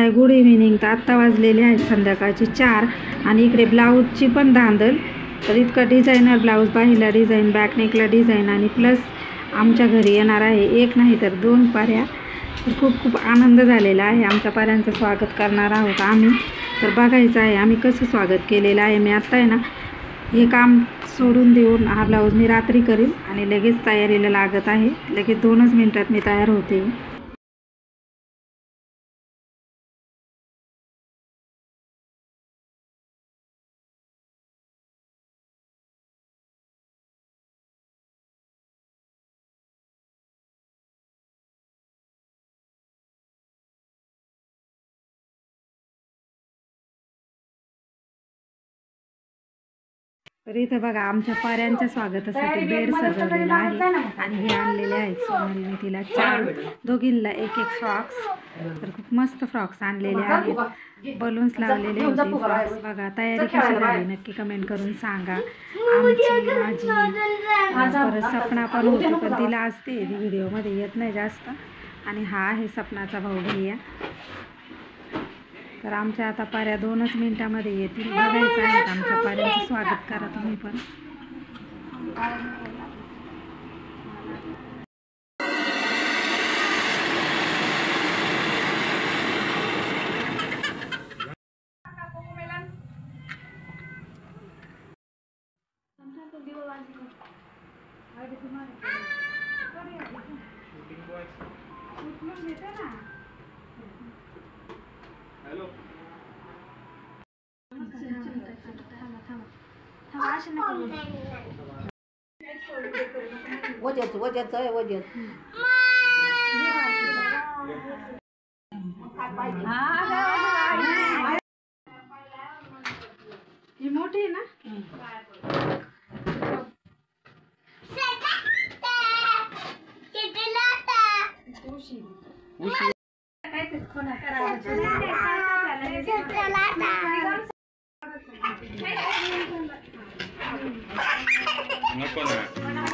हाय, good evening. तर आत्ता वाजलेले आहेत संध्याकाळचे 4 आणि इकडे ब्लाऊजची पण धांदल. तर इतकं डिझायनर ब्लाऊज, बाहीला डिझाईन, बॅकनेकला डिझाईन आणि प्लस आमच्या घरी येणार आहे 1 नाही तर 2 पाऱ्या. तर खूप खूप आनंद झालेला आहे. आमच्या पाऱ्यांचं स्वागत करणार आहोत आम्ही. तर बघायचं आहे आम्ही कसं स्वागत केलेलं आहे. मी आत्ता आहे ना हे काम सोडून देऊन हा ब्लाऊज मी रात्री करीन आणि लगेच तयारीला लागत आहे. लगेच 2च मिनटात मी तयार होते. तर इथं बघा आमच्या पाऱ्यांच्या स्वागतासाठी बेड सजवलेला आहे आणि हे आणलेले आहेत सोनालीने तिला 4 दोघींना 1-1 फ्रॉक्स. तर खूप मस्त फ्रॉक्स आणलेले आहेत, बलून्स लावलेले होते फ्रॉक्स. बघा तयारी कशी झाली नक्की कमेंट करून सांगा. आमची माझी परत सपना पण होती पण तिला असते व्हिडिओमध्ये येत नाही जास्त. आणि हा आहे सपनाचा भाऊ भैया. तर आमच्या आता पाऱ्या 2च मिनिटामध्ये येतील. बघायचं आहे आमच्या पाऱ्यांचं स्वागत करा तुम्ही पण. ही मोठी आहे ना. नको ना